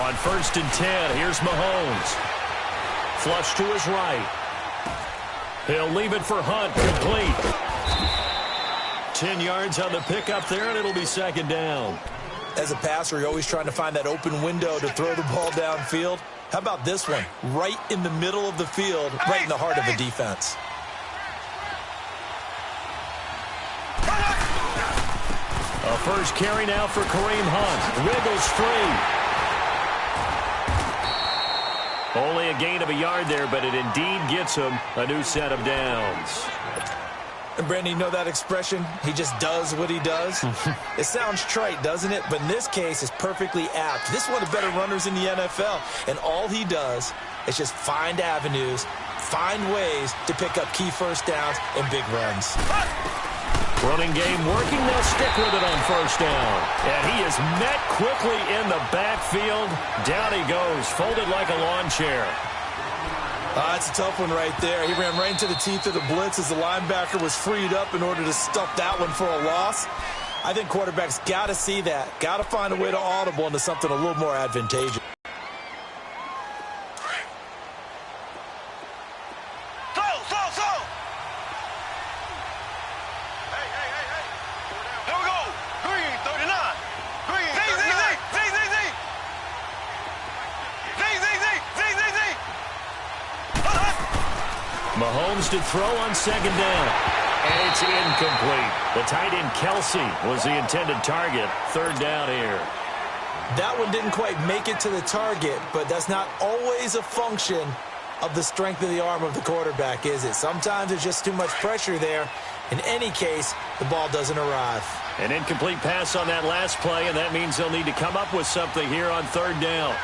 On 1st and 10, here's Mahomes. Flush to his right. He'll leave it for Hunt, complete. 10 yards on the pickup there, and it'll be 2nd down. As a passer, you're always trying to find that open window to throw the ball downfield. How about this one? Right in the middle of the field, right in the heart of the defense. A first carry now for Kareem Hunt. Wiggles free. Only a gain of a yard there, but it indeed gets him a new set of downs. And Brandon, you know that expression? He just does what he does? It sounds trite, doesn't it? But in this case, it's perfectly apt. This is one of the better runners in the NFL. And all he does is just find avenues, find ways to pick up key first downs and big runs. Running game working. They'll stick with it on 1st down. And he is met quickly in the backfield. Down he goes, folded like a lawn chair. That's a tough one right there. He ran right into the teeth of the blitz as the linebacker was freed up in order to stuff that one for a loss. I think quarterbacks got to see that. Got to find a way to audible into something a little more advantageous. Mahomes to throw on 2nd down. And it's incomplete. The tight end Kelsey was the intended target. 3rd down here. That one didn't quite make it to the target, but that's not always a function of the strength of the arm of the quarterback, is it? Sometimes there's just too much pressure there. In any case, the ball doesn't arrive. An incomplete pass on that last play, and that means they'll need to come up with something here on 3rd down.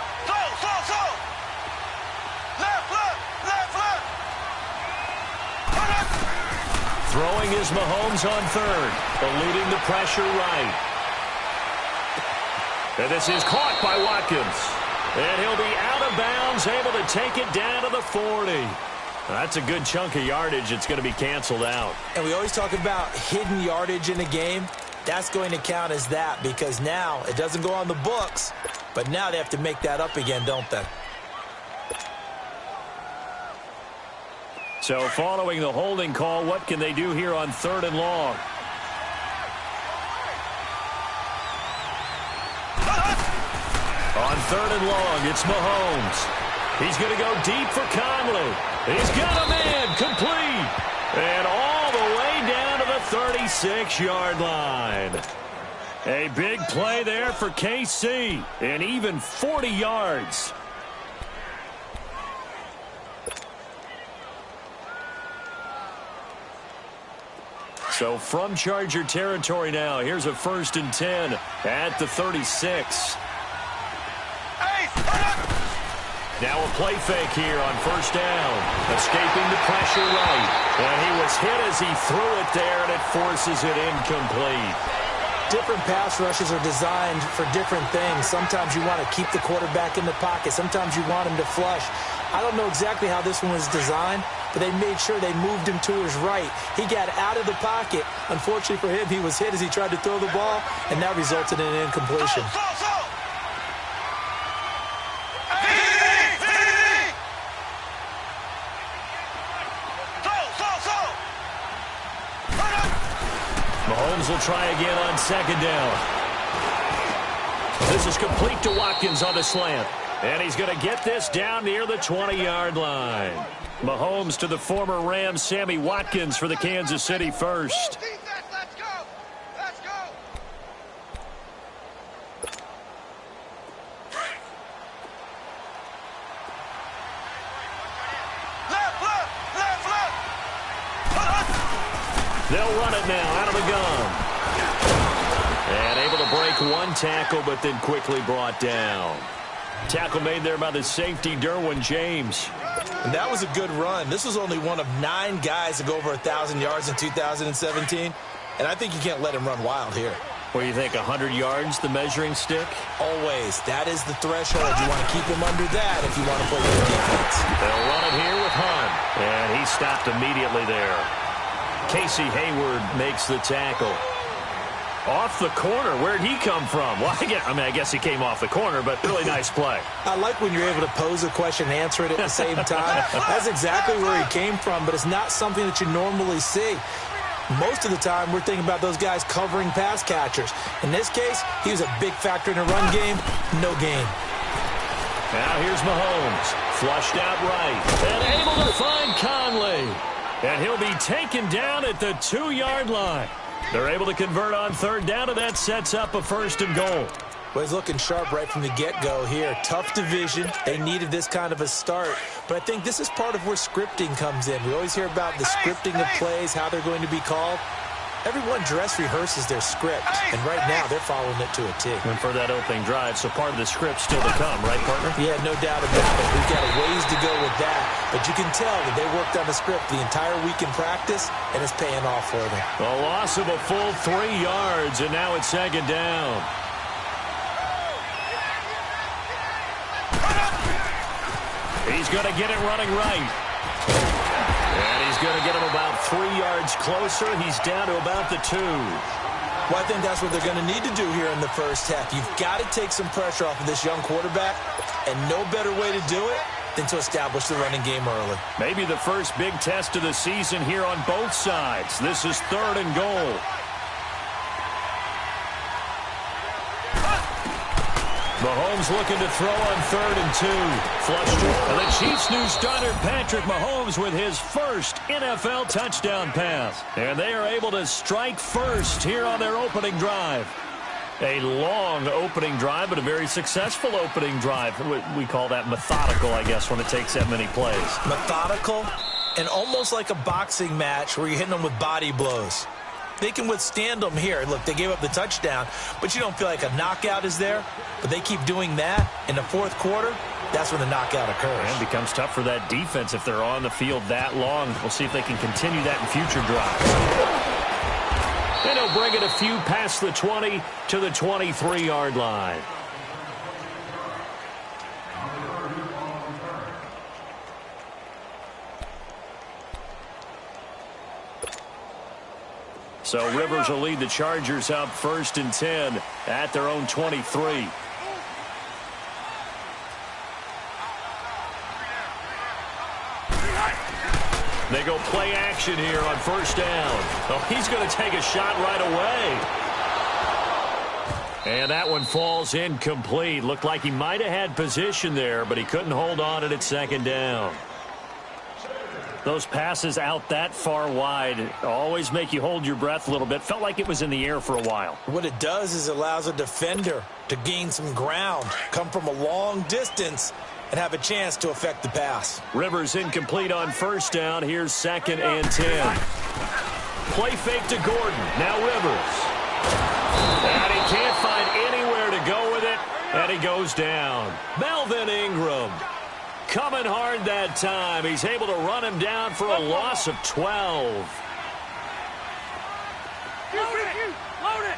Throwing is Mahomes on 3rd, eluding the pressure right. And this is caught by Watkins. And he'll be out of bounds, able to take it down to the 40. That's a good chunk of yardage. It's going to be canceled out. And we always talk about hidden yardage in a game. That's going to count as that because now it doesn't go on the books, but now they have to make that up again, don't they? So following the holding call, what can they do here on 3rd and long? On 3rd and long, it's Mahomes. He's going to go deep for Conley. He's got a man complete. And all the way down to the 36-yard line. A big play there for KC. And even 40 yards. So from Charger territory now, here's a 1st and 10 at the 36. Now a play fake here on 1st down. Escaping the pressure right. And he was hit as he threw it there, and it forces it incomplete. Different pass rushes are designed for different things. Sometimes you want to keep the quarterback in the pocket. Sometimes you want him to flush. I don't know exactly how this one was designed, but they made sure they moved him to his right. He got out of the pocket. Unfortunately for him, he was hit as he tried to throw the ball, and that resulted in an incompletion. Mahomes will try again on 2nd down. This is complete to Watkins on the slant. And he's going to get this down near the 20-yard line. Mahomes to the former Rams, Sammy Watkins for the Kansas City first. Let's go! Let's go! They'll run it now out of the gun. And able to break one tackle, but then quickly brought down. Tackle made there by the safety, Derwin James. And that was a good run. This was only one of 9 guys to go over 1,000 yards in 2017. And I think you can't let him run wild here. What do you think, 100 yards, the measuring stick? Always. That is the threshold. You want to keep him under that if you want to play good defense. They'll run it here with Hunt. And he stopped immediately there. Casey Hayward makes the tackle. Off the corner. Where'd he come from? Well, I guess he came off the corner, but really nice play. I like when you're able to pose a question and answer it at the same time. That's exactly where he came from, but it's not something that you normally see. Most of the time, we're thinking about those guys covering pass catchers. In this case, he was a big factor in the run game. No gain. Now here's Mahomes. Flushed out right. And able to find Conley. And he'll be taken down at the 2-yard line. They're able to convert on third down, and that sets up a 1st and goal. Well, he's looking sharp right from the get-go here. Tough division. They needed this kind of a start. But I think this is part of where scripting comes in. We always hear about the scripting of plays, how they're going to be called. Everyone dress rehearses their script, and right now they're following it to a T. And for that opening drive, so part of the script still to come, right, partner? Yeah, no doubt about it. We've got a ways to go with that, but you can tell that they worked on the script the entire week in practice, and it's paying off for them. A loss of a full 3 yards, and now it's 2nd down. He's going to get it running right. And he's going to get him about 3 yards closer. He's down to about the 2. Well, I think that's what they're going to need to do here in the first half. You've got to take some pressure off of this young quarterback, and no better way to do it than to establish the running game early. Maybe the first big test of the season here on both sides. This is 3rd and goal. Mahomes looking to throw on 3rd and 2. Flushed. And the Chiefs' new starter, Patrick Mahomes, with his first NFL touchdown pass. And they are able to strike first here on their opening drive. A long opening drive, but a very successful opening drive. We call that methodical, I guess, when it takes that many plays. Methodical and almost like a boxing match where you're hitting them with body blows. They can withstand them here. Look, they gave up the touchdown, but you don't feel like a knockout is there. But they keep doing that in the 4th quarter. That's when the knockout occurs. And it becomes tough for that defense if they're on the field that long. We'll see if they can continue that in future drives. And he'll bring it a few past the 20 to the 23-yard line. So Rivers will lead the Chargers up 1st and 10 at their own 23. They go play action here on 1st down. Oh, he's going to take a shot right away. And that one falls incomplete. Looked like he might have had position there, but he couldn't hold on at 2nd down. Those passes out that far wide always make you hold your breath a little bit. Felt like it was in the air for a while. What it does is it allows a defender to gain some ground, come from a long distance, and have a chance to affect the pass. Rivers incomplete on 1st down. Here's 2nd and 10. Play fake to Gordon. Now Rivers. And he can't find anywhere to go with it, and he goes down. Melvin Ingram. Coming hard that time. He's able to run him down for a loss of 12. Load it! Load it!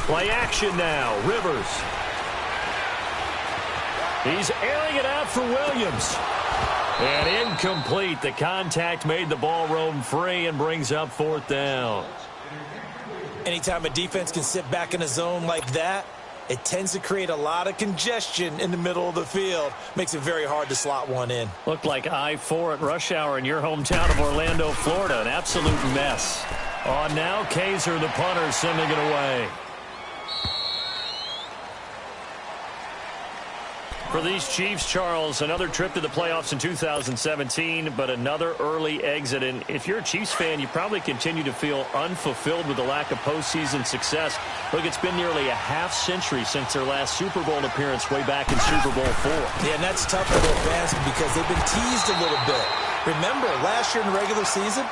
Play action now. Rivers. He's airing it out for Williams. And incomplete. The contact made the ball roam free and brings up 4th down. Anytime a defense can sit back in a zone like that, it tends to create a lot of congestion in the middle of the field. Makes it very hard to slot one in. Looked like I-4 at rush hour in your hometown of Orlando, Florida. An absolute mess. On now, Kaiser, the punter, sending it away. For these Chiefs, Charles, another trip to the playoffs in 2017, but another early exit. And if you're a Chiefs fan, you probably continue to feel unfulfilled with the lack of postseason success. Look, it's been nearly a half-century since their last Super Bowl appearance way back in Super Bowl IV. Yeah, and that's tough for their fans because they've been teased a little bit. Remember, last year in the regular season,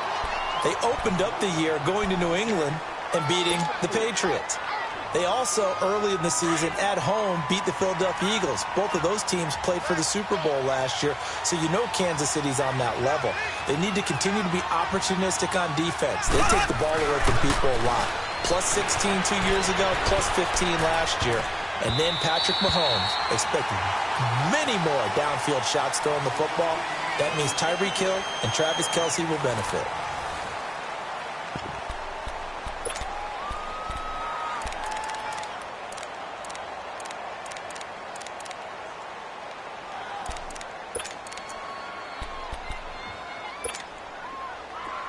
they opened up the year going to New England and beating the Patriots. They also, early in the season, at home, beat the Philadelphia Eagles. Both of those teams played for the Super Bowl last year, so you know Kansas City's on that level. They need to continue to be opportunistic on defense. They take the ball away from people a lot. Plus 16 2 years ago, plus 15 last year. And then Patrick Mahomes expecting many more downfield shots throwing the football. That means Tyreek Hill and Travis Kelce will benefit.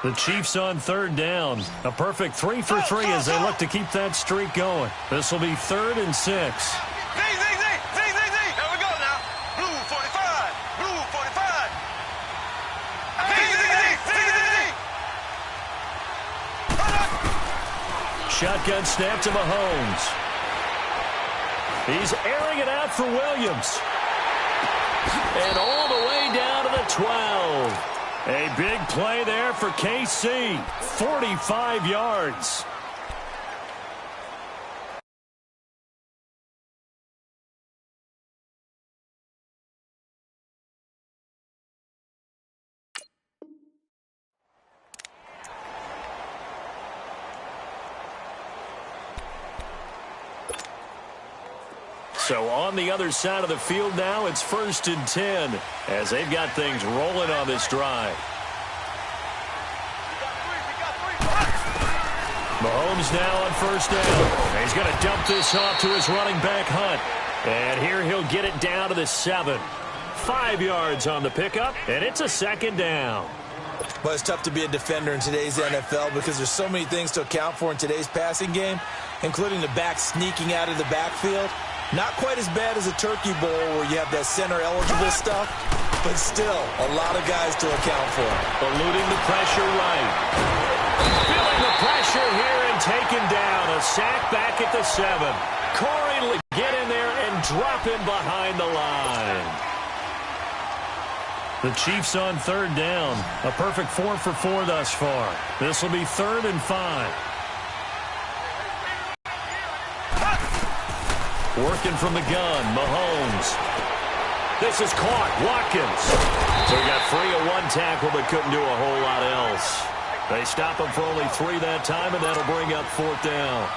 The Chiefs on third down. A perfect 3 for 3 as they look to keep that streak going. This will be 3rd and 6. Here we go now. Blue 45. Blue 45. Shotgun snap to Mahomes. He's airing it out for Williams. And all the way down to the 12. A big play there for KC. 45 yards. So on the other side of the field now, it's 1st and 10 as they've got things rolling on this drive. Mahomes now on 1st down. He's going to dump this off to his running back, Hunt. And here he'll get it down to the 7. 5 yards on the pickup, and it's a 2nd down. Well, it's tough to be a defender in today's NFL because there's so many things to account for in today's passing game, including the back sneaking out of the backfield. Not quite as bad as a turkey bowl where you have that center-eligible stuff, but still a lot of guys to account for. Eluding the pressure right. Feeling the pressure here and taken down. A sack back at the 7. Corey, get in there and drop him behind the line. The Chiefs on 3rd down. A perfect 4 for 4 thus far. This will be 3rd and 5. Working from the gun, Mahomes. This is caught, Watkins. So he got free of 1 tackle but couldn't do a whole lot else. They stop him for only 3 that time, and that'll bring up 4th down.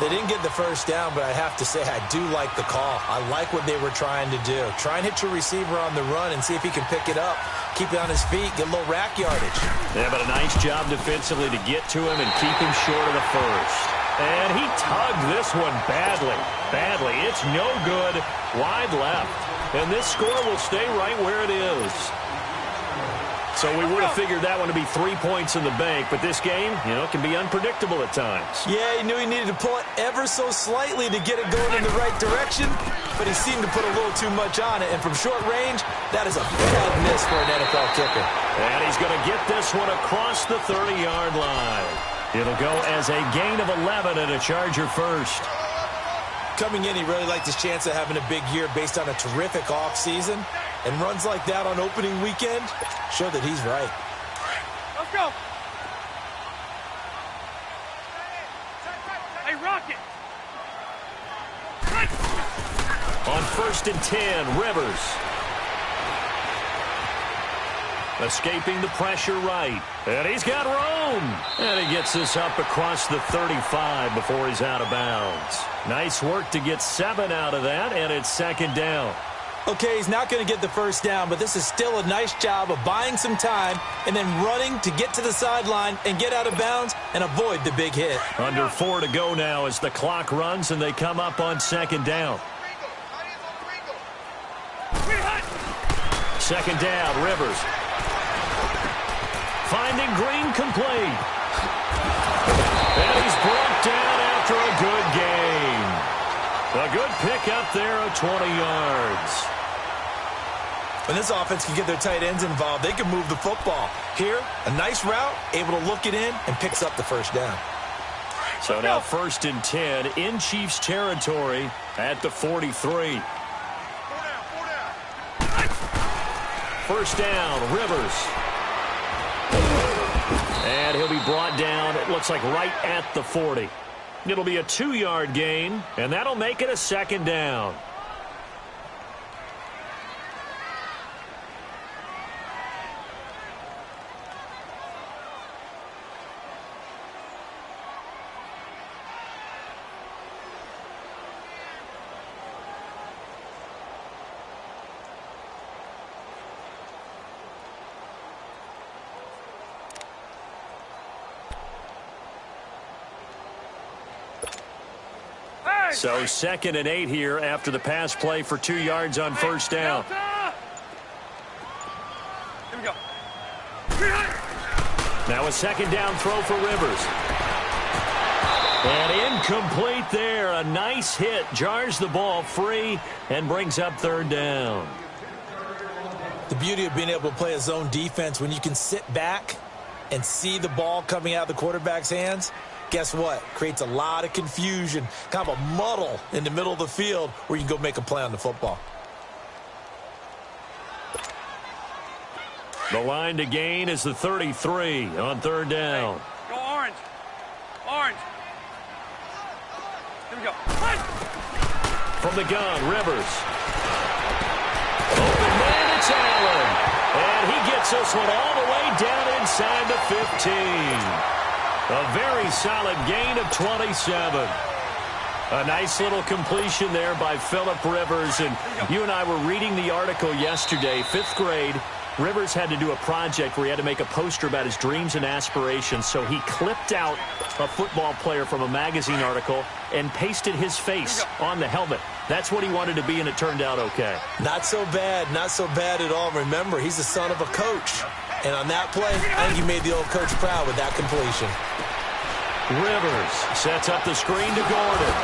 They didn't get the 1st down, but I have to say I do like the call. I like what they were trying to do. Try and hit your receiver on the run and see if he can pick it up. Keep it on his feet, get a little rack yardage. Yeah, but a nice job defensively to get to him and keep him short of the 1st. And he tugged this one badly. Badly. It's no good. Wide left. And this score will stay right where it is. So we would have figured that one to be 3 points in the bank. But this game, can be unpredictable at times. Yeah, he knew he needed to pull it ever so slightly to get it going in the right direction. But he seemed to put a little too much on it. And from short range, that is a bad miss for an NFL kicker. And he's going to get this one across the 30-yard line. It'll go as a gain of 11 and a Charger first. Coming in, he really liked his chance of having a big year based on a terrific offseason. And runs like that on opening weekend show that he's right. Let's go. Hey, Rocket. On 1st and 10, Rivers. Escaping the pressure right. And he's got room. And he gets this up across the 35 before he's out of bounds. Nice work to get 7 out of that, and it's 2nd down. Okay, he's not going to get the 1st down, but this is still a nice job of buying some time and then running to get to the sideline and get out of bounds and avoid the big hit. Under 4 to go now as the clock runs and they come up on 2nd down. 2nd down, Rivers. Finding Green complete. And he's brought down after a good gain. A good pickup there of 20 yards. When this offense can get their tight ends involved, they can move the football. Here, a nice route, able to look it in, and picks up the 1st down. So now 1st and 10 in Chiefs territory at the 43. 1st down, Rivers. And he'll be brought down, it looks like right at the 40. It'll be a 2-yard gain, and that'll make it a 2nd down. So 2nd and 8 here after the pass play for 2 yards on 1st down. Here we go. Now a second down throw for Rivers. And incomplete there. A nice hit. Jars the ball free and brings up third down. The beauty of being able to play a zone defense when you can sit back and see the ball coming out of the quarterback's hands, guess what? Creates a lot of confusion, kind of a muddle in the middle of the field where you can go make a play on the football. The line to gain is the 33 on third down. Hey, go orange. Orange. Here we go. From the gun, Rivers. Open man, it's Allen. And he gets this one all the way down inside the 15. A very solid gain of 27. A nice little completion there by Phillip Rivers. And you and I were reading the article yesterday, 5th grade. Rivers had to do a project where he had to make a poster about his dreams and aspirations, so he clipped out a football player from a magazine article and pasted his face on the helmet. That's what he wanted to be, and it turned out okay. Not so bad at all. Remember, he's the son of a coach. And on that play, I think he made the old coach proud with that completion. Rivers sets up the screen to Gordon.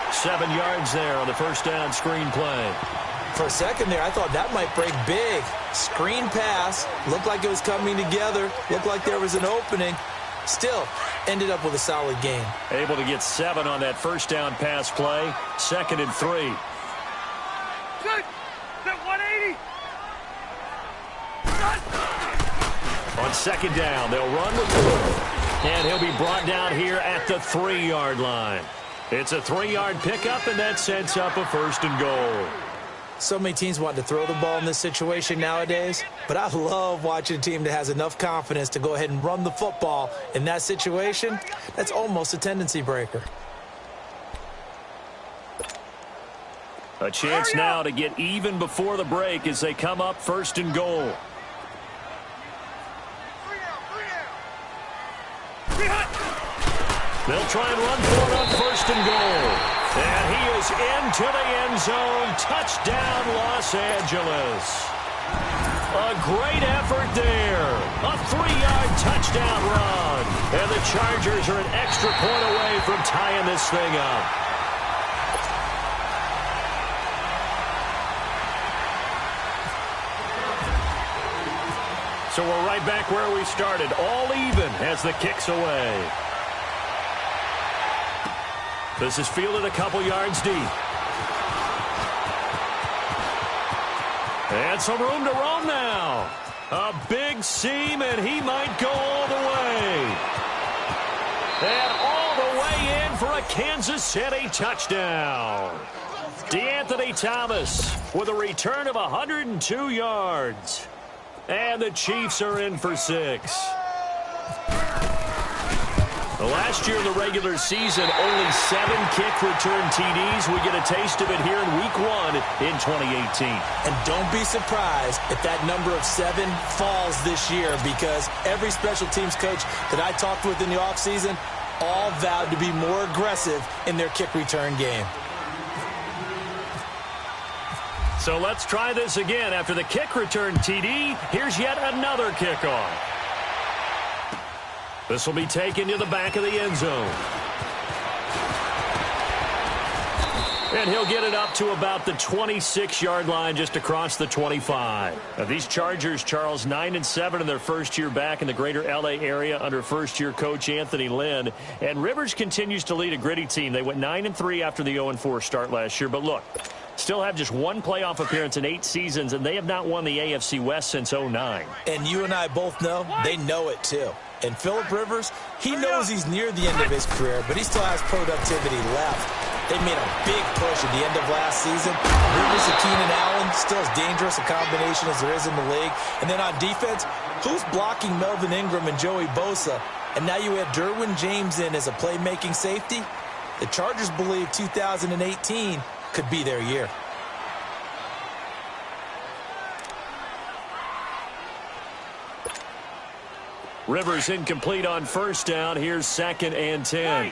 7 yards there on the first down screen play. For a second there, I thought that might break big. Screen pass, looked like it was coming together, looked like there was an opening. Still, ended up with a solid game. Able to get 7 on that first down pass play. 2nd and 3. Good. That 180. On second down, they'll run with Wood. And he'll be brought down here at the 3-yard line. It's a 3-yard pickup, and that sets up a 1st and goal. So many teams want to throw the ball in this situation nowadays, but I love watching a team that has enough confidence to go ahead and run the football. In that situation, that's almost a tendency breaker. A chance now to get even before the break as they come up 1st and goal. They'll try and run for it on 1st and goal. And he is into the end zone. Touchdown, Los Angeles. A great effort there. A 3-yard touchdown run. And the Chargers are an extra point away from tying this thing up. So we're right back where we started. All even as the kick's away. This is fielded a couple yards deep. And some room to roam now. A big seam, and he might go all the way. And all the way in for a Kansas City touchdown. DeAnthony Thomas with a return of 102 yards. And the Chiefs are in for 6. Last year in the regular season, only 7 kick return TDs. We get a taste of it here in Week 1 in 2018. And don't be surprised if that number of 7 falls this year, because every special teams coach that I talked with in the offseason all vowed to be more aggressive in their kick return game. So let's try this again. After the kick return TD, here's yet another kickoff. This will be taken to the back of the end zone. And he'll get it up to about the 26-yard line, just across the 25. Now, these Chargers, Charles, 9-7 in their first year back in the greater L.A. area under first-year coach Anthony Lynn. And Rivers continues to lead a gritty team. They went 9-3 after the 0-4 start last year. But look, still have just 1 playoff appearance in 8 seasons, and they have not won the AFC West since 2009. And you and I both know they know it, too. And Phillip Rivers, he knows he's near the end of his career, but he still has productivity left. They made a big push at the end of last season. Rivers and Keenan Allen, still as dangerous a combination as there is in the league. And then on defense, who's blocking Melvin Ingram and Joey Bosa? And now you add Derwin James in as a playmaking safety. The Chargers believe 2018 could be their year. Rivers incomplete on first down. Here's 2nd and 10.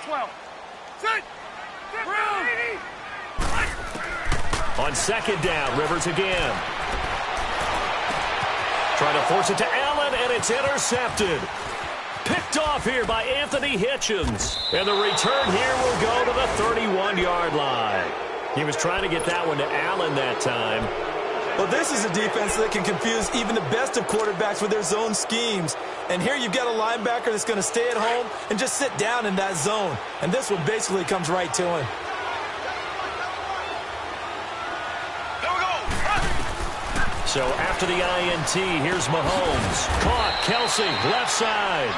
12. Sit. On second down, Rivers again. Trying to force it to Allen, and it's intercepted. Picked off here by Anthony Hitchens. And the return here will go to the 31-yard line. He was trying to get that one to Allen that time. Well, this is a defense that can confuse even the best of quarterbacks with their zone schemes. And here you've got a linebacker that's going to stay at home and just sit down in that zone. And this one basically comes right to him. So after the INT, here's Mahomes. Caught, Kelsey, left side.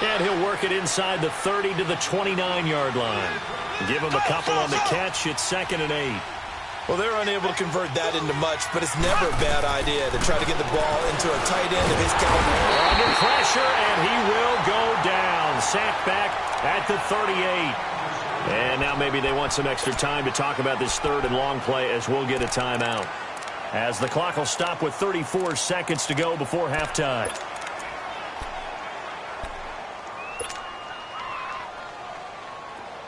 And he'll work it inside the 30 to the 29-yard line. Give him a couple on the catch. It's 2nd and 8. Well, they're unable to convert that into much, but it's never a bad idea to try to get the ball into a tight end of his caliber. Under pressure, and he will go down. Sacked back at the 38. And now maybe they want some extra time to talk about this 3rd and long play as we'll get a timeout. As the clock will stop with 34 seconds to go before halftime.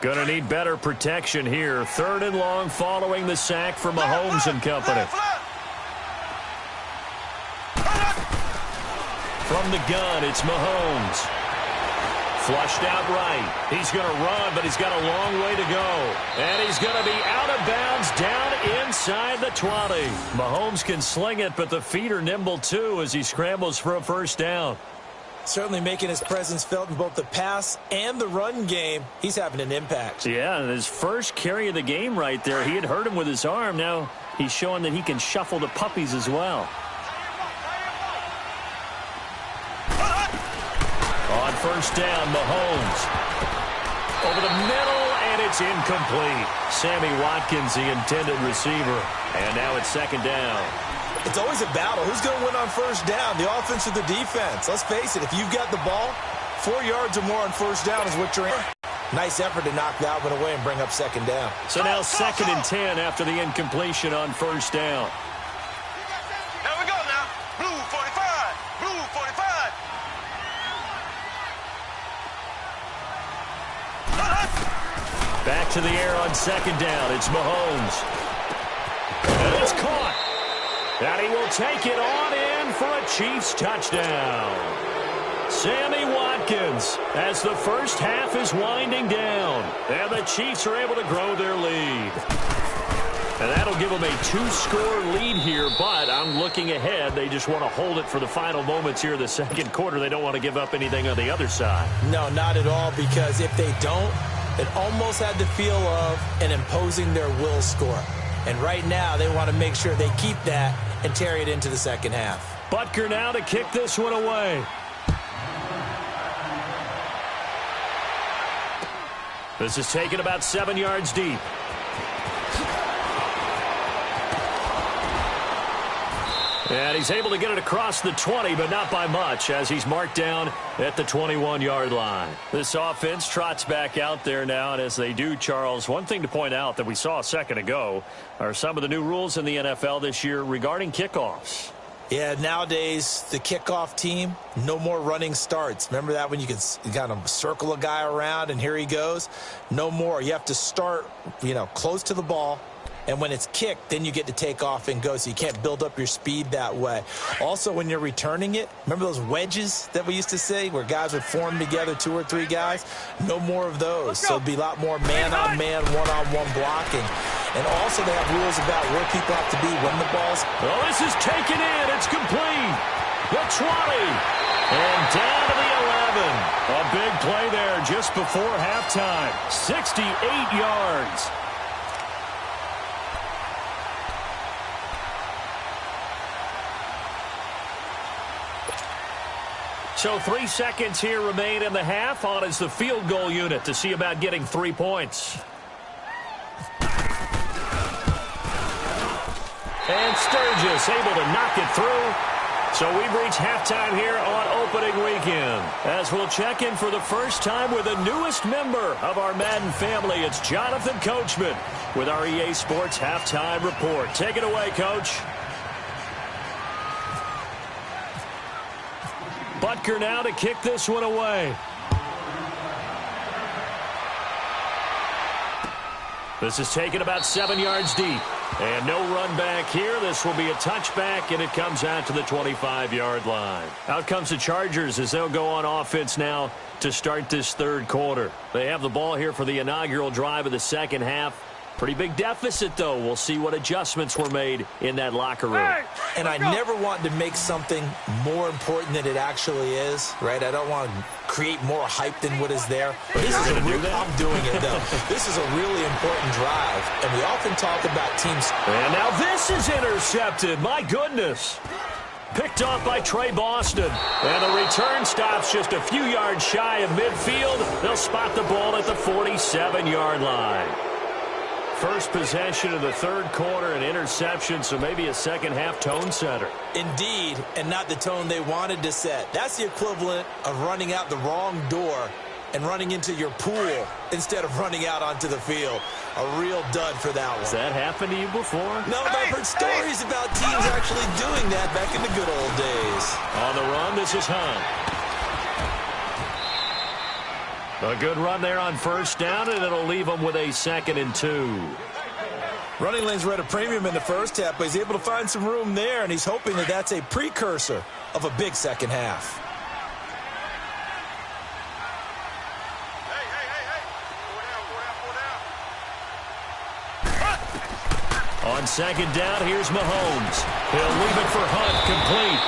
Going to need better protection here. 3rd and long following the sack for Mahomes and company. From the gun, it's Mahomes. Flushed out right. He's going to run, but he's got a long way to go. And he's going to be out of bounds down inside the 20. Mahomes can sling it, but the feet are nimble too as he scrambles for a first down. Certainly making his presence felt in both the pass and the run game. He's having an impact. Yeah, and his first carry of the game right there. He had hurt him with his arm. Now he's showing that he can shuffle the puppies as well. On first down, Mahomes. Over the middle, and it's incomplete. Sammy Watkins, the intended receiver. And now it's 2nd down. It's always a battle. Who's going to win on first down, the offense or the defense? Let's face it, if you've got the ball, 4 yards or more on first down is what you're in. Nice effort to knock that one away and bring up 2nd down. So now 2nd and 10 after the incompletion on first down. Here we go now. Blue 45. Blue 45. Back to the air on 2nd down. It's Mahomes. And it's caught. And he will take it on in for a Chiefs touchdown. Sammy Watkins as the first half is winding down. And the Chiefs are able to grow their lead. And that'll give them a 2-score lead here, but I'm looking ahead. They just want to hold it for the final moments here in the 2nd quarter. They don't want to give up anything on the other side. No, not at all, because if they don't, it almost had the feel of an imposing their will score. And right now, they want to make sure they keep that and carry it into the 2nd half. Butker now to kick this one away. This is taken about 7 yards deep. And he's able to get it across the 20, but not by much, as he's marked down at the 21-yard line. This offense trots back out there now, and as they do, Charles, one thing to point out that we saw a second ago are some of the new rules in the NFL this year regarding kickoffs. Yeah, nowadays, the kickoff team, no more running starts. Remember that when you could kind of circle a guy around and here he goes? No more. You have to start, close to the ball. And when it's kicked, then you get to take off and go, so you can't build up your speed that way. Also, when you're returning it, remember those wedges that we used to say where guys would form together, 2 or 3 guys? No more of those. So it'd be a lot more man-on-man, one-on-one blocking. And also they have rules about where people have to be when the ball's... Oh, this is taken in. It's complete. The 20. And down to the 11. A big play there just before halftime. 68 yards. So 3 seconds here remain in the half. On is the field goal unit to see about getting 3 points. And Sturgis able to knock it through. So we've reached halftime here on opening weekend. As we'll check in for the first time with the newest member of our Madden family. It's Jonathan Coachman with our EA Sports Halftime Report. Take it away, Coach. Butker now to kick this one away. This is taken about 7 yards deep. And no run back here. This will be a touchback, and it comes out to the 25-yard line. Out comes the Chargers as they'll go on offense now to start this third quarter. They have the ball here for the inaugural drive of the second half. Pretty big deficit, though. We'll see what adjustments were made in that locker room. And I never want to make something more important than it actually is, right? I don't want to create more hype than what is there. But this is I'm doing it, though. This is a really important drive, and we often talk about teams. And now this is intercepted. My goodness. Picked off by Trey Boston. And the return stops just a few yards shy of midfield. They'll spot the ball at the 47-yard line. First possession of the third quarter, an interception, so maybe a second-half tone setter. Indeed, and not the tone they wanted to set. That's the equivalent of running out the wrong door and running into your pool instead of running out onto the field. A real dud for that one. Has that happened to you before? No, but I've heard stories about teams actually doing that back in the good old days. On the run, this is Hunt. A good run there on first down, and it'll leave them with a 2nd and 2. Running lanes were at a premium in the first half, but he's able to find some room there, and he's hoping that that's a precursor of a big second half. On second down, here's Mahomes. He'll leave it for Hunt, complete.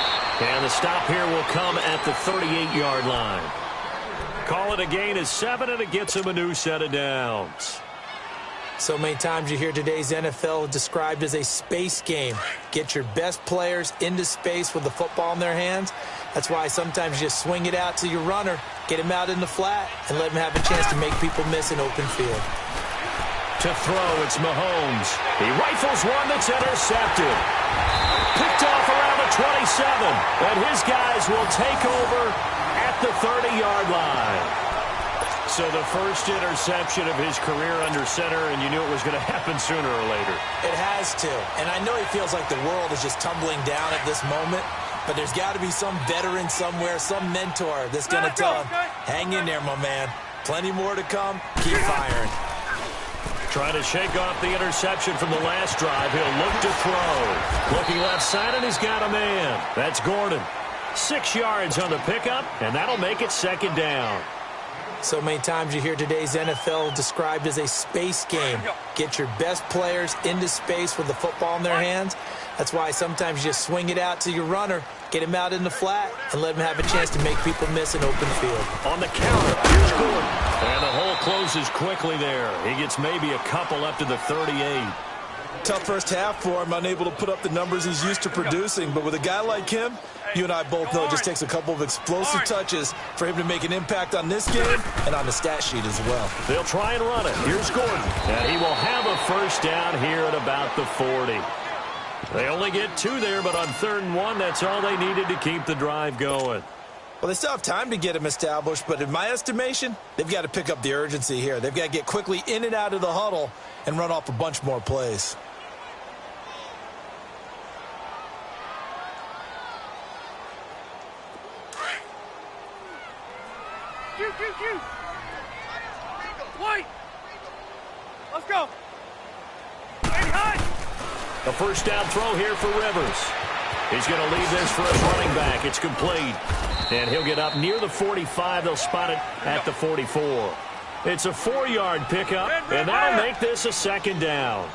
And the stop here will come at the 38-yard line. Call it a gain of 7, and it gets him a new set of downs. So many times you hear today's NFL described as a space game. Get your best players into space with the football in their hands. That's why sometimes you just swing it out to your runner, get him out in the flat, and let him have a chance to make people miss an open field. To throw, it's Mahomes. He rifles one that's intercepted. Picked off around the 27, and his guys will take over at the 30-yard line. So the first interception of his career under center, and you knew it was going to happen sooner or later. It has to. And I know he feels like the world is just tumbling down at this moment, but there's got to be some veteran somewhere, some mentor that's going to tell him, hang in there, my man. Plenty more to come. Keep firing. Trying to shake off the interception from the last drive. He'll look to throw. Looking left side, and he's got a man. That's Gordon. 6 yards on the pickup, and that'll make it 2nd down. So many times you hear today's NFL described as a space game. Get your best players into space with the football in their hands. That's why sometimes you just swing it out to your runner, get him out in the flat, and let him have a chance to make people miss an open field. On the counter, here's Gordon. And the hole closes quickly there. He gets maybe a couple up to the 38. Tough first half for him, unable to put up the numbers he's used to producing. But with a guy like him, you and I both know it just takes a couple of explosive touches for him to make an impact on this game and on the stat sheet as well. They'll try and run it. Here's Gordon. And he will have a first down here at about the 40. They only get 2 there, but on 3rd and 1, that's all they needed to keep the drive going. Well, they still have time to get him established, but in my estimation, they've got to pick up the urgency here. They've got to get quickly in and out of the huddle and run off a bunch more plays. White! Let's go! A first down throw here for Rivers. He's going to leave this for his running back. It's complete. And he'll get up near the 45. They'll spot it at the 44. It's a 4-yard pickup, and that'll make this a 2nd down.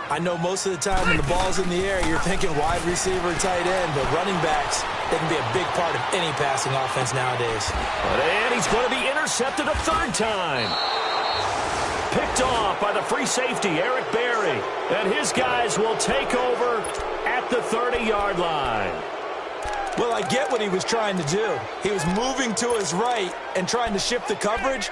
I know most of the time when the ball's in the air, you're thinking wide receiver, tight end, but running backs, they can be a big part of any passing offense nowadays. And he's going to be intercepted a 3rd time. Picked off by the free safety, Eric Berry. And his guys will take over at the 30-yard line. Well, I get what he was trying to do. He was moving to his right and trying to shift the coverage,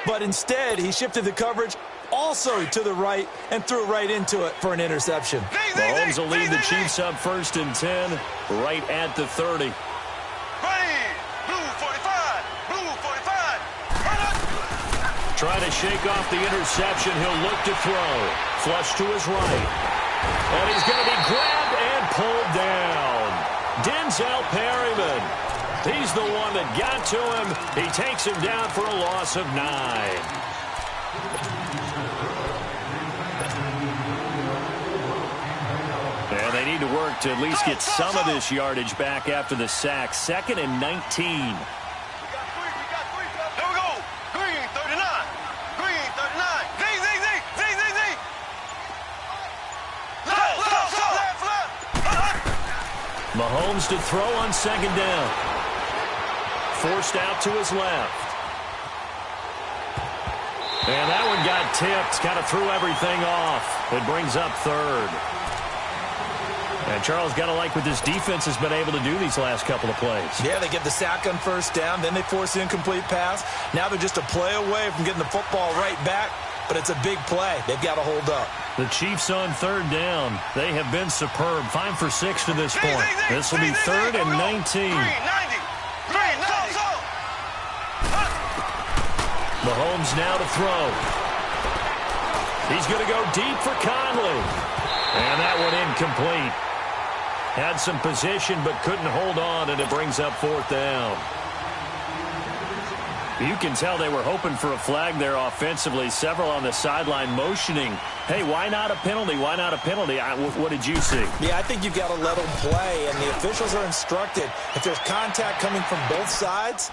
but instead he shifted the coverage also to the right and threw right into it for an interception. Mahomes will lead the Chiefs up 1st and 10 right at the 30. Blue 45! Blue 45! Trying to shake off the interception. He'll look to throw. Flush to his right. And he's going to be grabbed and pulled down. Denzel Perryman. He's the one that got to him. He takes him down for a loss of 9. they need to work to at least get some of this yardage back after the sack. 2nd and 19. We got three. Here we go. Green, 39. Green, 39. Z. Left. Mahomes to throw on 2nd down. Forced out to his left. And that one got tipped. Kind of threw everything off. It brings up 3rd. And Charles, got to like what this defense has been able to do these last couple of plays. Yeah, they get the sack on 1st down. Then they force the incomplete pass. Now they're just a play away from getting the football right back. But it's a big play. They've got to hold up. The Chiefs on 3rd down. They have been superb. 5 for 6 to this point. This will be 3rd and 19. Mahomes now to throw. He's going to go deep for Conley. And that one incomplete. Had some position but couldn't hold on, and it brings up 4th down. You can tell they were hoping for a flag there offensively. Several on the sideline motioning, hey, why not a penalty? Why not a penalty? What did you see? Yeah, I think you've got to let them play, and the officials are instructed. If there's contact coming from both sides,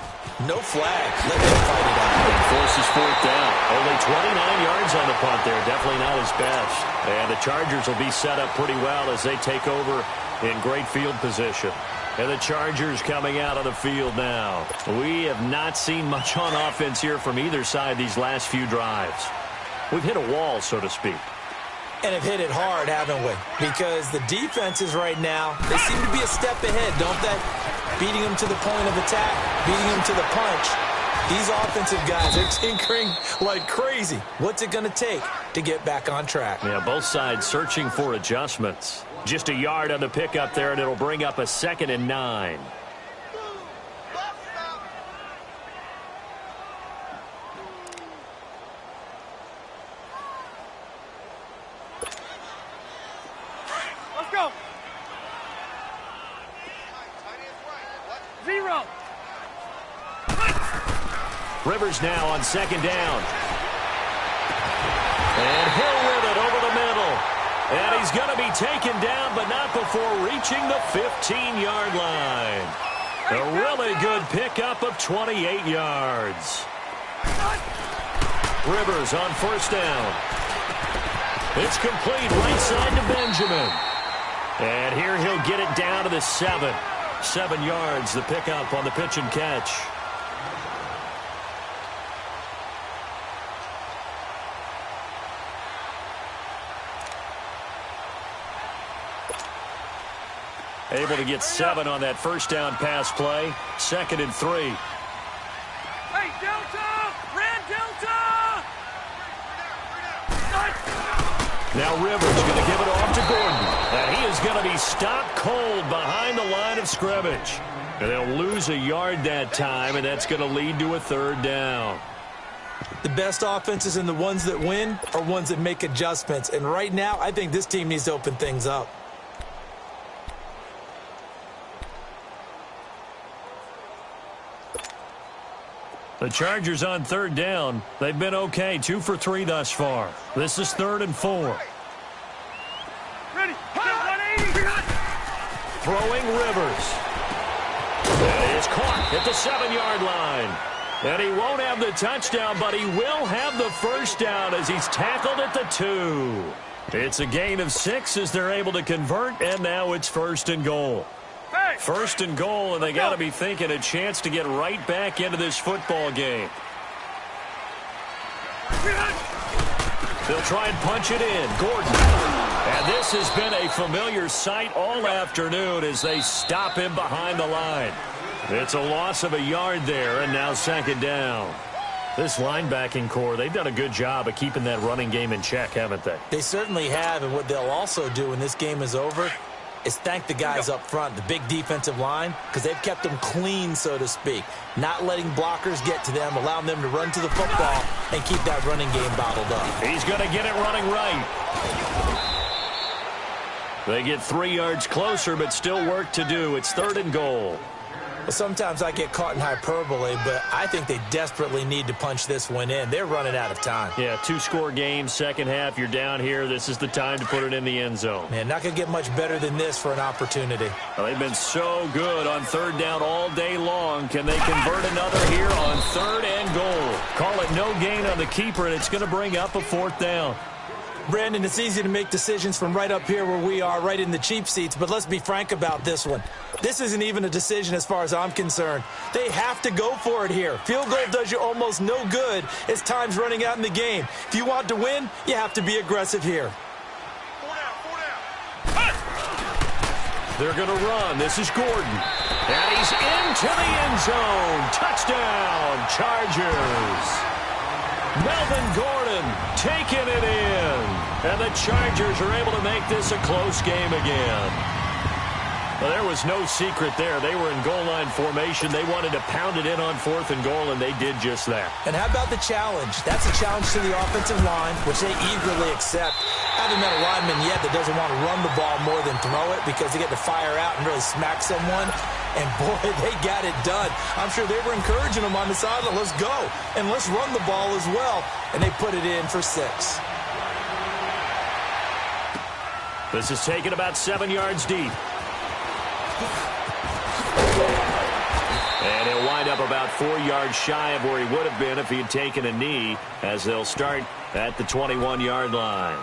no flag. Let them fight it out. And forces 4th down. Only 29 yards on the punt there. Definitely not his best. And the Chargers will be set up pretty well as they take over in great field position. And the Chargers coming out on the field now. We have not seen much on offense here from either side these last few drives. We've hit a wall, so to speak. And have hit it hard, haven't we? Because the defenses right now, they seem to be a step ahead, don't they? Beating them to the point of attack, beating them to the punch. These offensive guys are tinkering like crazy. What's it going to take to get back on track? Yeah, both sides searching for adjustments. Just a yard on the pickup there, and it'll bring up a 2nd and 9. Let's go. 0. Rivers now on 2nd down. And Hill with it over the middle. And he's going to be taken down, but not before reaching the 15-yard line. A really good pickup of 28 yards. Rivers on 1st down. It's complete right side to Benjamin. And here he'll get it down to the 7. 7 yards, the pickup on the pitch and catch. Able to get 7 on that 1st down pass play. 2nd and 3. Hey, Delta! Red Delta! Now Rivers going to give it off to Gordon. And he is going to be stopped cold behind the line of scrimmage. And they'll lose a yard that time, and that's going to lead to a 3rd down. The best offenses and the ones that win are ones that make adjustments. And right now, I think this team needs to open things up. The Chargers on 3rd down. They've been okay. 2 for 3 thus far. This is 3rd and 4. Ready? 180. Throwing Rivers. That is caught at the 7-yard line. And he won't have the touchdown, but he will have the 1st down as he's tackled at the 2. It's a gain of 6 as they're able to convert, and now it's 1st and goal. 1st and goal, and they got to be thinking a chance to get right back into this football game. They'll try and punch it in. Gordon. And this has been a familiar sight all afternoon as they stop him behind the line. It's a loss of a yard there, and now 2nd down. This linebacking core, they've done a good job of keeping that running game in check, haven't they? They certainly have, and what they'll also do when this game is over is thank the guys up front, the big defensive line, because they've kept them clean, so to speak. Not letting blockers get to them, allowing them to run to the football and keep that running game bottled up. He's going to get it running right. They get 3 yards closer, but still work to do. It's 3rd and goal. Well, sometimes I get caught in hyperbole, but I think they desperately need to punch this one in. They're running out of time. Yeah, 2-score game, second half. You're down here. This is the time to put it in the end zone. Man, not going to get much better than this for an opportunity. Well, they've been so good on third down all day long. Can they convert another here on third and goal? Call it no gain on the keeper, and it's going to bring up a fourth down. Brandon, it's easy to make decisions from right up here where we are, right in the cheap seats, but let's be frank about this one. This isn't even a decision as far as I'm concerned. They have to go for it here. Field goal does you almost no good as time's running out in the game. If you want to win, you have to be aggressive here. They're going to run. This is Gordon. And he's into the end zone. Touchdown, Chargers. Melvin Gordon taking it in. And the Chargers are able to make this a close game again. Well, there was no secret there. They were in goal line formation. They wanted to pound it in on fourth and goal, and they did just that. And how about the challenge? That's a challenge to the offensive line, which they eagerly accept. Haven't met a lineman yet that doesn't want to run the ball more than throw it because they get to fire out and really smack someone. And, boy, they got it done. I'm sure they were encouraging them on the sideline. Let's go, and let's run the ball as well. And they put it in for 6. This is taken about 7 yards deep. And he'll wind up about 4 yards shy of where he would have been if he had taken a knee, as they'll start at the 21-yard line.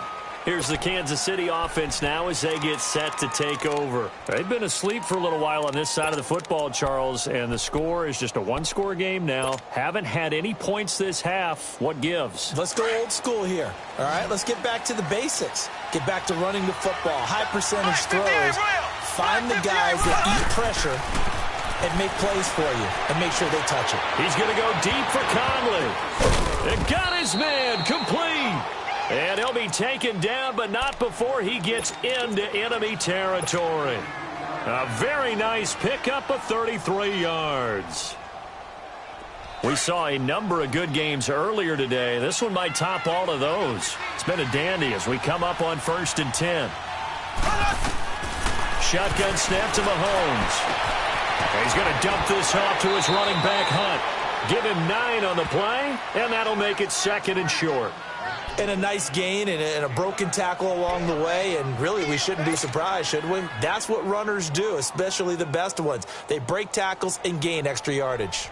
Here's the Kansas City offense now as they get set to take over. They've been asleep for a little while on this side of the football, Charles, and the score is just a one-score game now. Haven't had any points this half. What gives? Let's go old school here. All right, let's get back to the basics. Get back to running the football, high percentage throws. Find the guys that eat pressure and make plays for you and make sure they touch it. He's going to go deep for Conley. It got his man complete. And he'll be taken down, but not before he gets into enemy territory. A very nice pickup of 33 yards. We saw a number of good games earlier today. This one might top all of those. It's been a dandy as we come up on 1st and 10. Shotgun snap to Mahomes. He's going to dump this off to his running back, Hunt. Give him 9 on the play, and that'll make it 2nd and short. And a nice gain and a broken tackle along the way, and really we shouldn't be surprised, should we? That's what runners do, especially the best ones. They break tackles and gain extra yardage.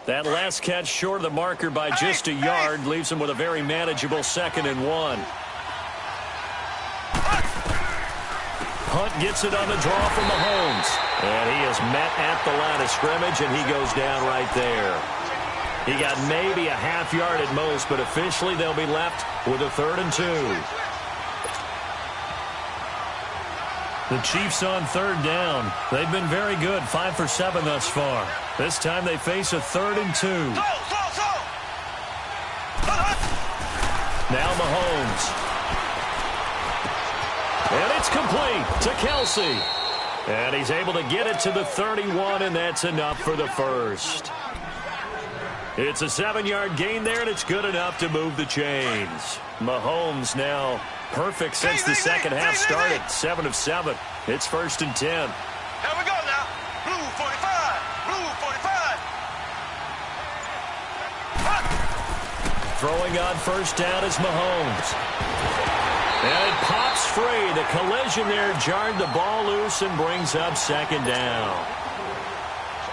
That last catch short of the marker by just a yard leaves him with a very manageable 2nd and 1. Hunt gets it on the draw from Mahomes. And he is met at the line of scrimmage, and he goes down right there. He got maybe a half yard at most, but officially they'll be left with a 3rd and 2. The Chiefs on 3rd down. They've been very good, 5 for 7 thus far. This time they face a 3rd and 2. Now Mahomes. And it's complete to Kelsey. And he's able to get it to the 31, and that's enough for the first. It's a 7-yard gain there, and it's good enough to move the chains. Mahomes now perfect since the second half started. 7 of 7. It's 1st and 10. Here we go now. Blue 45. Blue 45. Throwing on 1st down is Mahomes. And it pops free. The collision there jarred the ball loose and brings up 2nd down.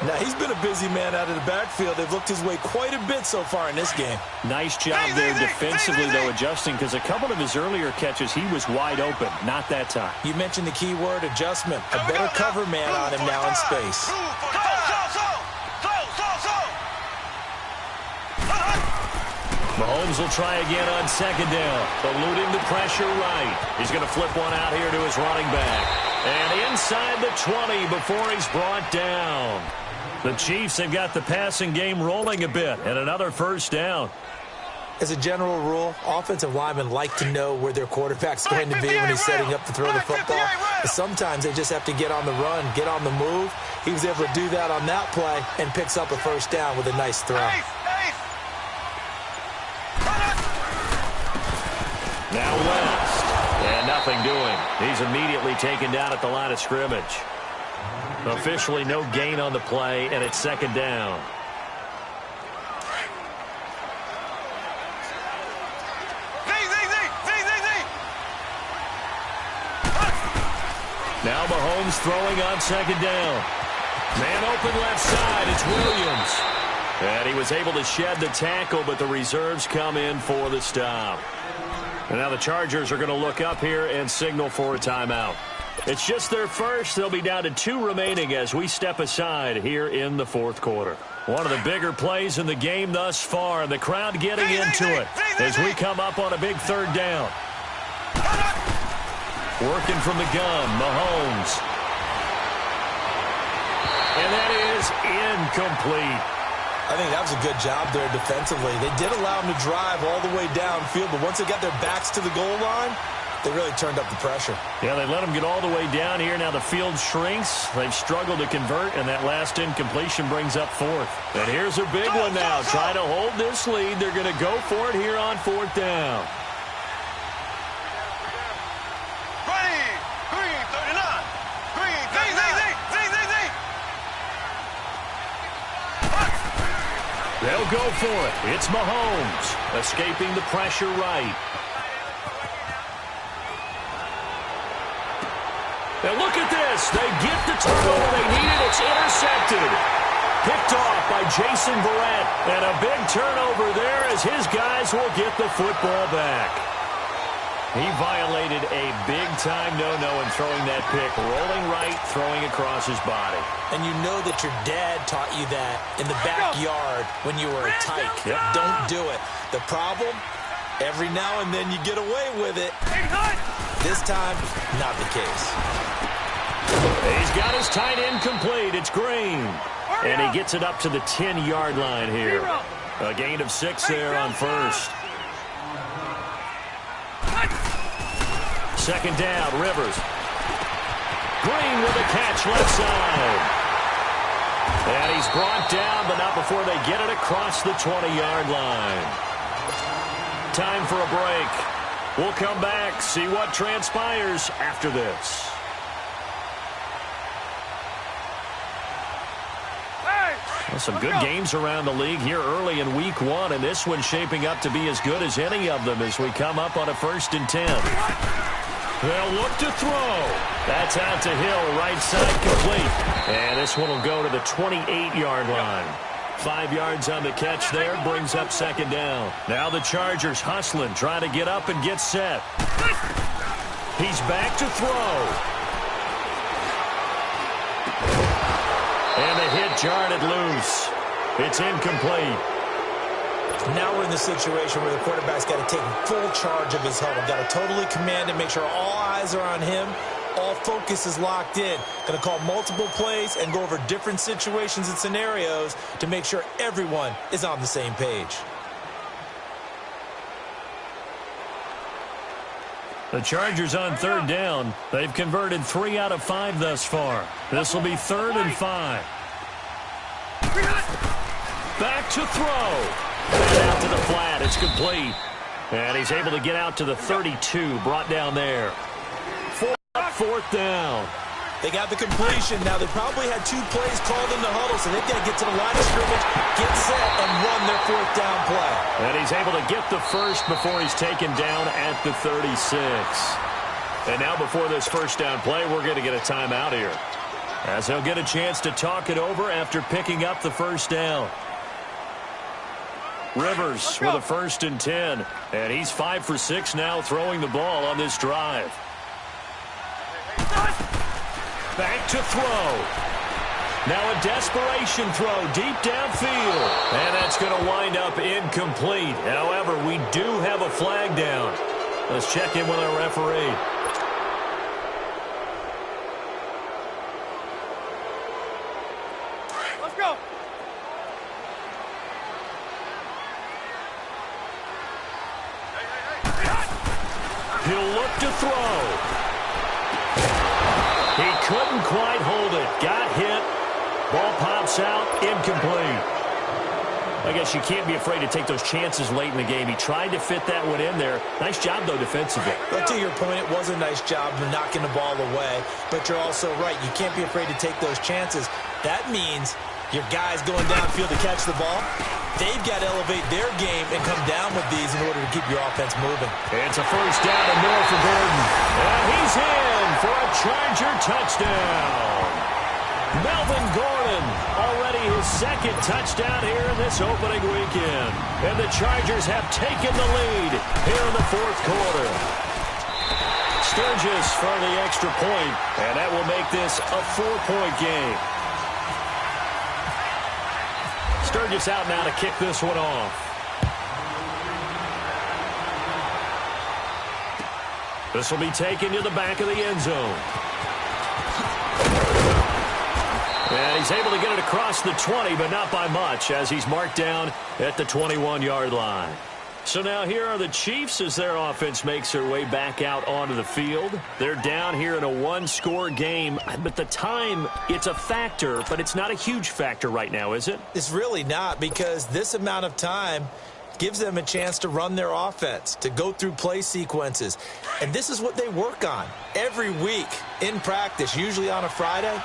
Now, he's been a busy man out of the backfield. They've looked his way quite a bit so far in this game. Nice job there defensively, though, adjusting, because a couple of his earlier catches, he was wide open. Not that time. You mentioned the key word, adjustment. A better cover man on him now in space. Mahomes will try again on 2nd down, eluding the pressure right. He's going to flip one out here to his running back. And inside the 20 before he's brought down. The Chiefs have got the passing game rolling a bit, and another 1st down. As a general rule, offensive linemen like to know where their quarterback's going to be when he's setting up to throw the football. But sometimes they just have to get on the run, get on the move. He was able to do that on that play and picks up a 1st down with a nice throw. Now West. And nothing doing. He's immediately taken down at the line of scrimmage. Officially no gain on the play, and it's second down. Now Mahomes throwing on second down. Man open left side, it's Williams. And he was able to shed the tackle, but the reserves come in for the stop. And now the Chargers are going to look up here and signal for a timeout. It's just their first. They'll be down to 2 remaining as we step aside here in the fourth quarter. One of the bigger plays in the game thus far, and the crowd getting into it as we come up on a big third down. Working from the gun, Mahomes. And that is incomplete. I think that was a good job there defensively. They did allow them to drive all the way downfield, but once they got their backs to the goal line, they really turned up the pressure. Yeah, they let them get all the way down here. Now the field shrinks. They've struggled to convert, and that last incompletion brings up fourth. And here's a big one now. Trying to hold this lead. They're going to go for it here on fourth down. Green, 39. Green, 39. They'll go for it. It's Mahomes escaping the pressure right. And look at this. They get the turnover they needed. It's intercepted. Picked off by Jason Verrett. And a big turnover there as his guys will get the football back. He violated a big-time no-no in throwing that pick. Rolling right, throwing across his body. And you know that your dad taught you that in the backyard when you were a tyke. Yep. Don't do it. The problem, every now and then you get away with it. This time, not the case. He's got his tight end complete. It's Green. And he gets it up to the 10-yard line here. A gain of 6 there on first. Second down, Rivers. Green with a catch left side. And he's brought down, but not before they get it across the 20-yard line. Time for a break. We'll come back, see what transpires after this. Well, some good games around the league here early in week 1, and this one's shaping up to be as good as any of them as we come up on a 1st and 10. They'll look to throw. That's out to Hill, right side complete. And this one will go to the 28-yard line. 5 yards on the catch there, brings up second down. Now the Chargers hustling, trying to get up and get set. He's back to throw. And the hit jarred it loose. It's incomplete. Now we're in the situation where the quarterback's got to take full charge of his huddle. Got to totally command and make sure all eyes are on him. All focus is locked in. Going to call multiple plays and go over different situations and scenarios to make sure everyone is on the same page. The Chargers on third down. They've converted 3 out of 5 thus far. This will be 3rd and 5. Back to throw. And out to the flat. It's complete. And he's able to get out to the 32. Brought down there. 4th down. They got the completion. Now, they probably had 2 plays called in the huddle, so they've got to get to the line of scrimmage, get set, and run their 4th down play. And he's able to get the first before he's taken down at the 36. And now before this 1st down play, we're going to get a timeout here, as he'll get a chance to talk it over after picking up the 1st down. Rivers with a 1st and 10. And he's 5 for 6 now throwing the ball on this drive. Back to throw. Now a desperation throw deep downfield. And that's going to wind up incomplete. However, we do have a flag down. Let's check in with our referee. Let's go. He'll look to throw. He couldn't quite hold it. Got hit. Ball pops out. Incomplete. I guess you can't be afraid to take those chances late in the game. He tried to fit that one in there. Nice job, though, defensively. But to your point, it was a nice job of knocking the ball away. But you're also right. You can't be afraid to take those chances. That means your guys going downfield to catch the ball, they've got to elevate their game and come down with these in order to keep your offense moving. It's a first down and more for Gordon. And he's in for a Charger touchdown. Melvin Gordon, already his second touchdown here in this opening weekend. And the Chargers have taken the lead here in the fourth quarter. Sturgis for the extra point, and that will make this a 4-point game. Sturgis out now to kick this one off. This will be taken to the back of the end zone. And he's able to get it across the 20, but not by much, as he's marked down at the 21-yard line. So now here are the Chiefs as their offense makes their way back out onto the field. They're down here in a one-score game, but the time, it's a factor, but it's not a huge factor right now, is it? It's really not, because this amount of time gives them a chance to run their offense, to go through play sequences. And this is what they work on every week in practice, usually on a Friday.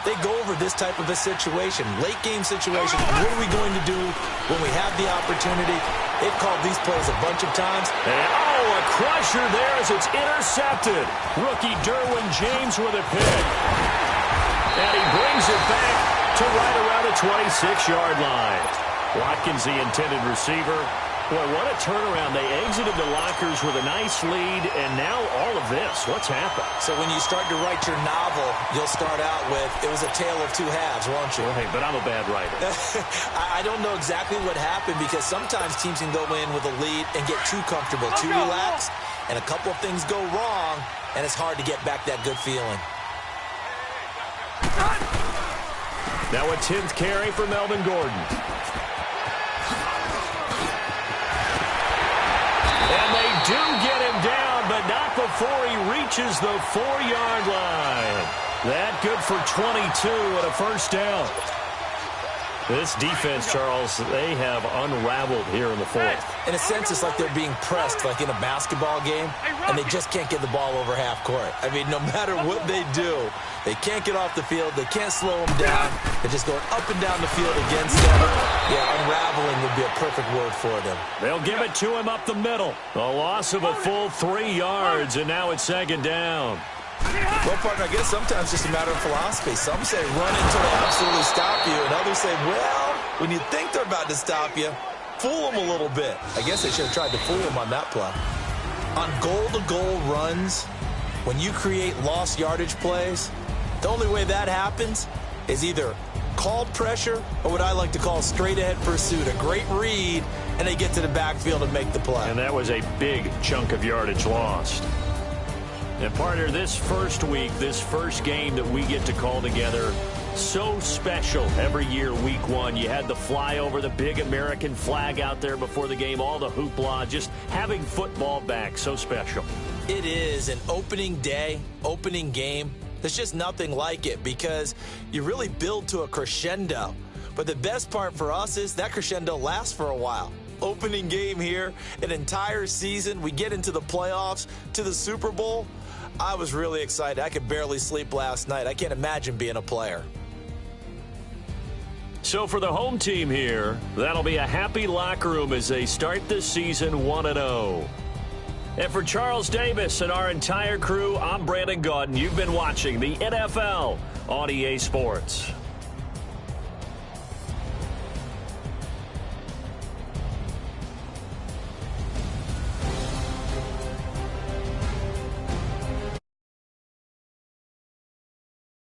They go over this type of a situation, late-game situation. What are we going to do when we have the opportunity? They've called these plays a bunch of times. And, a crusher there as it's intercepted. Rookie Derwin James with a pick. And he brings it back to right around the 26-yard line. Watkins, the intended receiver. Boy, what a turnaround. They exited the lockers with a nice lead, and now all of this. What's happened? So when you start to write your novel, you'll start out with, it was a tale of two halves, won't you? Well, hey, but I'm a bad writer. I don't know exactly what happened, because sometimes teams can go in with a lead and get too comfortable, too relaxed, and a couple of things go wrong, and it's hard to get back that good feeling. Now a 10th carry for Melvin Gordon. And they do get him down, but not before he reaches the 4-yard line. That good for 22 and a first down. This defense, Charles, they have unraveled here in the fourth. In a sense, it's like they're being pressed like in a basketball game, and they just can't get the ball over half court. I mean, no matter what they do, they can't get off the field. They can't slow them down. They're just going up and down the field against them. Yeah, unraveling would be a perfect word for them. They'll give it to him up the middle. A loss of a full 3 yards, and now it's second down. Well, partner, I guess sometimes it's just a matter of philosophy. Some say run until they absolutely stop you, and others say, well, when you think they're about to stop you, fool them a little bit. I guess they should have tried to fool them on that play. On goal-to-goal runs, when you create lost yardage plays, the only way that happens is either called pressure or what I like to call straight-ahead pursuit, a great read, and they get to the backfield and make the play. And that was a big chunk of yardage lost. And, partner, this first week, this first game that we get to call together, so special every year, week one. You had the flyover, the big American flag out there before the game, all the hoopla, just having football back, so special. It is an opening day, opening game. There's just nothing like it because you really build to a crescendo. But the best part for us is that crescendo lasts for a while. Opening game here, an entire season. We get into the playoffs, to the Super Bowl. I was really excited. I could barely sleep last night. I can't imagine being a player. So for the home team here, that'll be a happy locker room as they start this season 1-0. And for Charles Davis and our entire crew, I'm Brandon Gaudin. You've been watching the NFL on EA Sports.